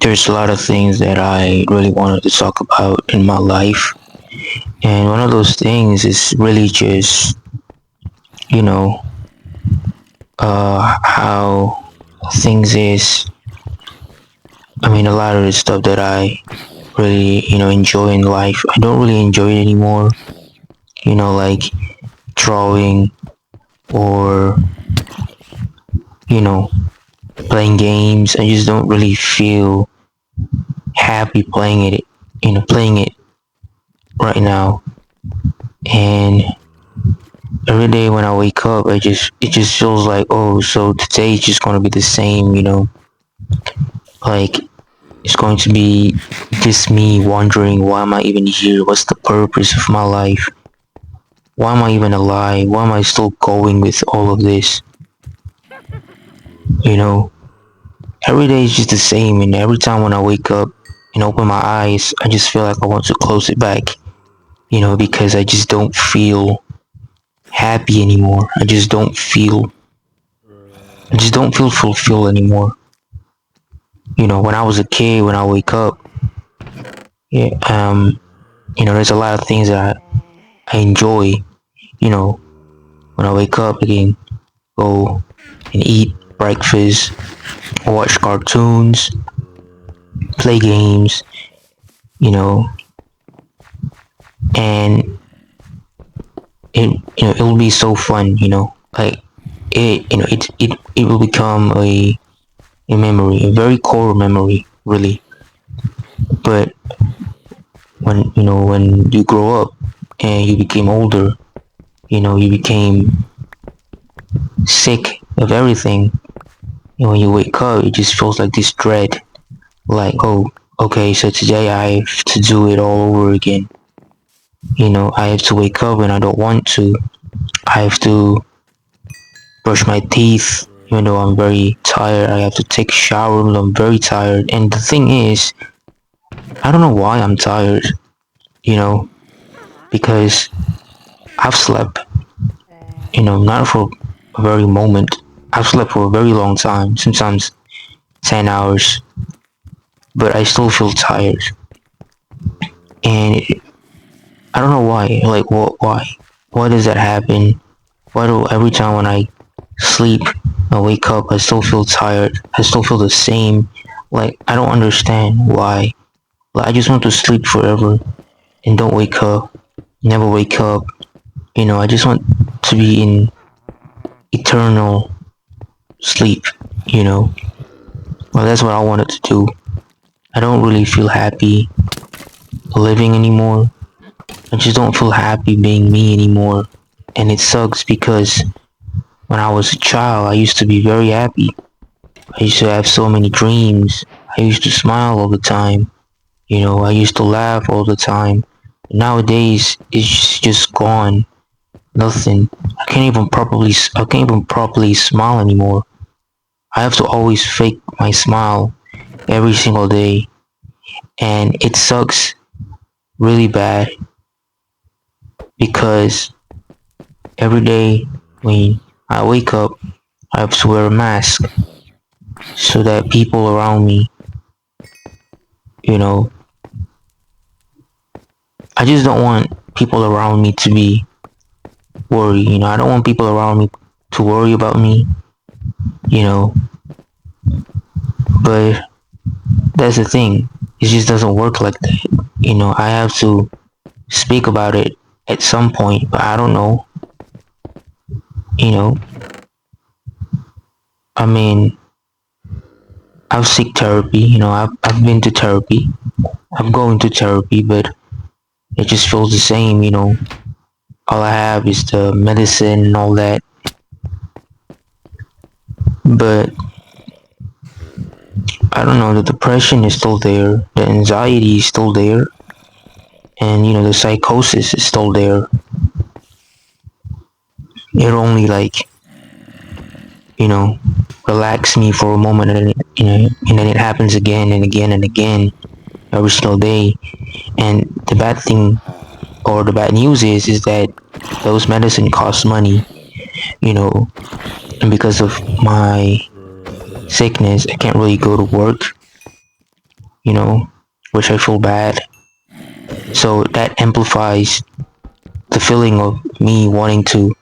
there's a lot of things that I really wanted to talk about in my life. And one of those things is really just, you know, how things is. I mean, a lot of the stuff that I really, enjoy in life, I don't really enjoy it anymore. Like drawing or, you know, playing games. I just don't really feel happy playing it right now. And every day when I wake up, it just feels like, oh, so today is just gonna be the same, like it's going to be just me wondering, why am I even here? What's the purpose of my life? Why am I even alive? Why am I still going with all of this? You know, every day is just the same, and every time when I wake up and open my eyes, I just feel like I want to close it back, because happy anymore. I just don't feel fulfilled anymore. When I was a kid, when I wake up, yeah, there's a lot of things that I enjoy. You know, when I wake up, I can go and eat breakfast, watch cartoons, play games, you know, and it will be so fun, like it will become a memory, a very core memory, really. But when you grow up and you became older, you became sick of everything. And when you wake up, it just feels like this dread, like, oh, okay, so today I have to do it all over again. I have to wake up and I don't want to. I have to brush my teeth, even though I'm very tired. I have to take a shower when I'm very tired. And the thing is, I don't know why I'm tired, you know, because I've slept, not for a very moment. I've slept for a very long time, sometimes 10 hours, but I still feel tired. And I don't know why. Like, what? Why? Why does that happen? Why do every time when I sleep, I wake up, I still feel tired. I still feel the same. Like, I don't understand why. Like, I just want to sleep forever and don't wake up. Never wake up. I just want to be in eternal sleep. You know. Well, that's what I wanted to do. I don't really feel happy living anymore. I just don't feel happy being me anymore. And it sucks because when I was a child, I used to be very happy. I used to have so many dreams. I used to smile all the time. I used to laugh all the time. Nowadays, it's just gone. Nothing. I can't even properly smile anymore. I have to always fake my smile every single day. And it sucks really bad because every day when I wake up, I have to wear a mask so that people around me, you know, I just don't want people around me to be worried. I don't want people around me to worry about me, you know, but that's the thing. It just doesn't work like that. I have to speak about it at some point, but I don't know, you know, I mean, I've seek therapy, I've been to therapy, I'm going to therapy, but it just feels the same, all I have is the medicine and all that. But I don't know, the depression is still there, the anxiety is still there, and the psychosis is still there. It only like, you know, relax me for a moment, and then and then it happens again and again and again every single day. And the bad thing, or the bad news is that those medicine cost money, you know, and because of my sickness, I can't really go to work. you know, which I feel bad. So that amplifies the feeling of me wanting to,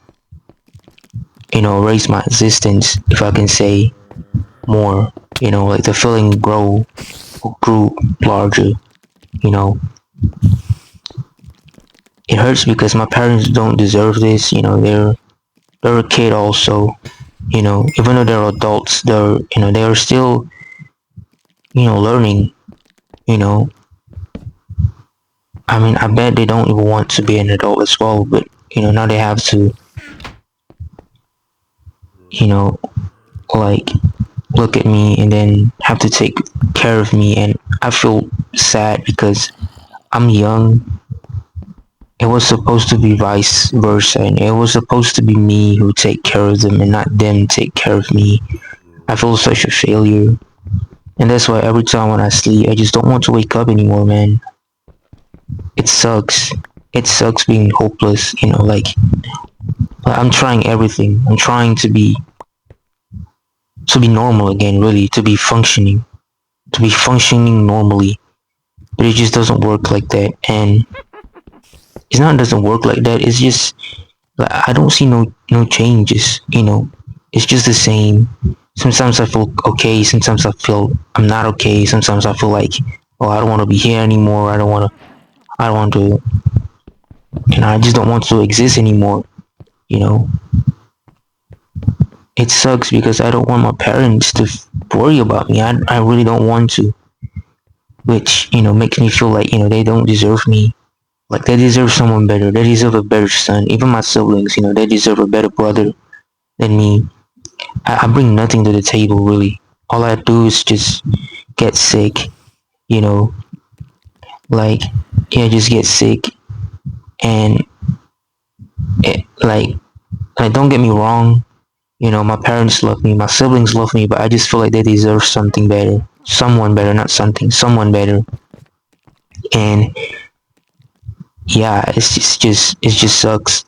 raise my existence, if I can say more, like the feeling grew larger, you know. It hurts because my parents don't deserve this, they're a kid also, even though they're adults, they're still, learning, you know. I mean, I bet they don't even want to be an adult as well, but, now they have to, you know, like look at me and then have to take care of me. And I feel sad because I'm young. It was supposed to be vice versa, and it was supposed to be me who take care of them and not them take care of me. I feel such a failure. And that's why every time when I sleep, I just don't want to wake up anymore, man. It sucks. It sucks being hopeless, like I'm trying everything. I'm trying to be normal again, really, to be functioning normally. But it just doesn't work like that. And it's not, it doesn't work like that. It's just like I don't see no changes, It's just the same. Sometimes I feel okay, sometimes I feel I'm not okay, sometimes I feel like, oh, I don't want to be here anymore. I don't want to, I just don't want to exist anymore, you know. It sucks because I don't want my parents to worry about me. I really don't want to, which, makes me feel like, they don't deserve me. Like they deserve someone better. They deserve a better son. Even my siblings, they deserve a better brother than me. I bring nothing to the table, really. All I do is just get sick, you know, like, yeah, just get sick. And, like, don't get me wrong, my parents love me, my siblings love me, but I just feel like they deserve something better. Someone better, not something, someone better. And, yeah, it just sucks.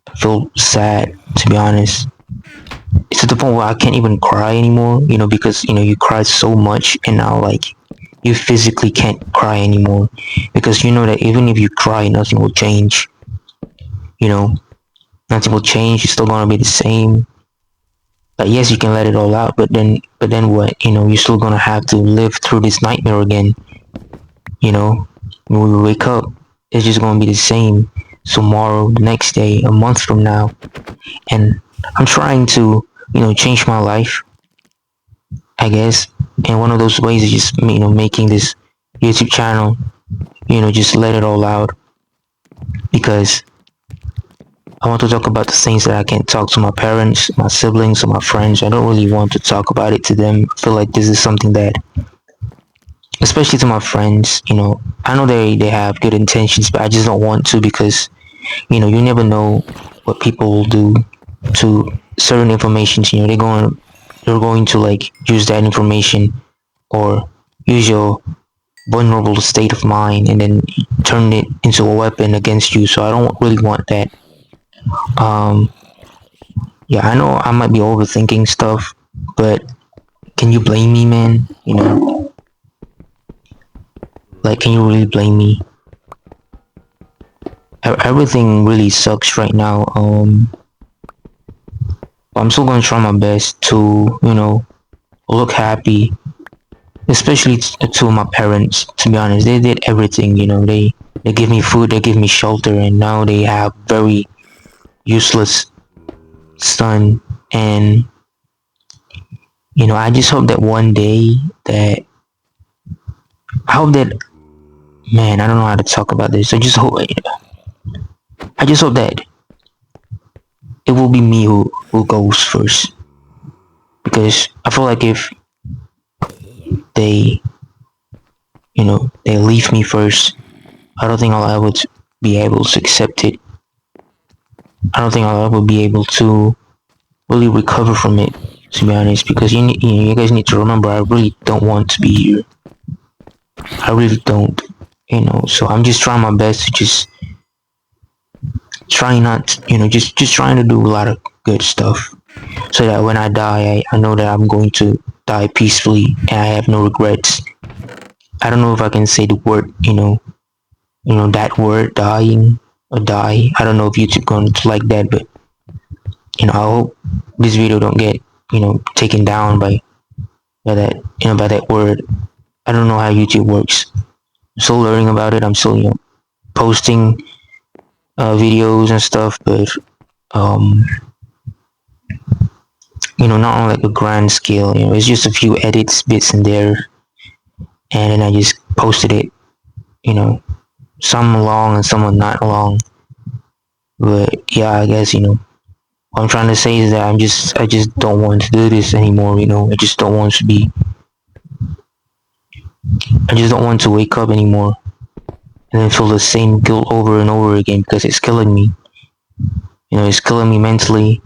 I feel sad, to be honest. It's to the point where I can't even cry anymore, because, you cried so much and now, like, you physically can't cry anymore because you know that even if you cry, nothing will change, you know, nothing will change. It's still gonna be the same. But yes, you can let it all out, but then what? You're still gonna have to live through this nightmare again, you know? When we wake up, it's just gonna be the same tomorrow, the next day, a month from now. And I'm trying to, change my life, I guess. And one of those ways is just, making this YouTube channel, just let it all out because I want to talk about the things that I can't talk to my parents, my siblings, or my friends. I don't really want to talk about it to them. I feel like this is something that, especially to my friends, I know they have good intentions, but I just don't want to because, you never know what people will do to certain information. They're going to like use that information or use your vulnerable state of mind and then turn it into a weapon against you. So I don't really want that. Um, yeah, I know I might be overthinking stuff, but can you blame me, man? Like, can you really blame me? Everything really sucks right now. I'm still gonna try my best to, look happy, especially to my parents. To be honest, they did everything. They give me food, they give me shelter, and now they have very useless son. And I just hope that one day that I hope that man, I don't know how to talk about this. I just hope that it will be me who goes first because I feel like if they they leave me first, I don't think I'll ever be able to accept it. I don't think I'll ever be able to really recover from it, to be honest, because you guys need to remember I really don't want to be here. I really don't, so I'm just trying my best to just try not, just trying to do a lot of good stuff so that when I die, I know that I'm going to die peacefully and I have no regrets. I don't know if I can say the word, that word dying or die. I don't know if YouTube going to like that, but I hope this video don't get taken down by that by that word. I don't know how YouTube works. I'm still learning about it. I'm still posting videos and stuff, but um not on like a grand scale. It's just a few edits, bits in there, and then I just posted it. You know, some long and some are not long. But yeah, I guess what I'm trying to say is that I just don't want to do this anymore. I just don't want to be. I just don't want to wake up anymore and then feel the same guilt over and over again because it's killing me. It's killing me mentally,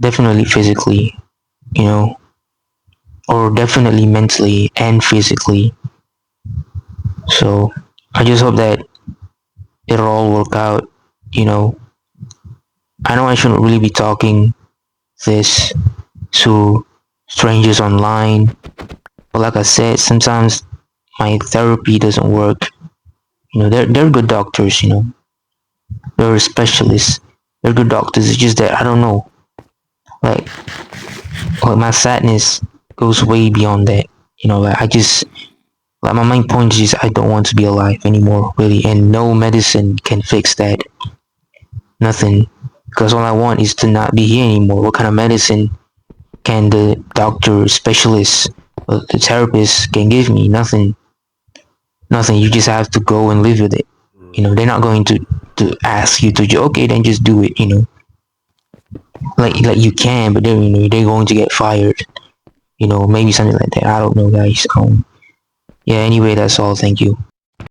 definitely physically. You know, or definitely mentally and physically. So I just hope that it'll all work out. You know, I know I shouldn't really be talking this to strangers online, but like I said, sometimes my therapy doesn't work. They're good doctors. They're specialists. They're good doctors. It's just that I don't know. Like, my sadness goes way beyond that. Like I just like my main point is just I don't want to be alive anymore, really, and no medicine can fix that. Nothing, because all I want is to not be here anymore. What kind of medicine can the doctor, specialist, or the therapist can give me? Nothing. Nothing. You just have to go and live with it. They're not going to ask you to okay, then just do it. Like you can, but then they're going to get fired. Maybe something like that. I don't know, guys. Yeah. Anyway, that's all. Thank you.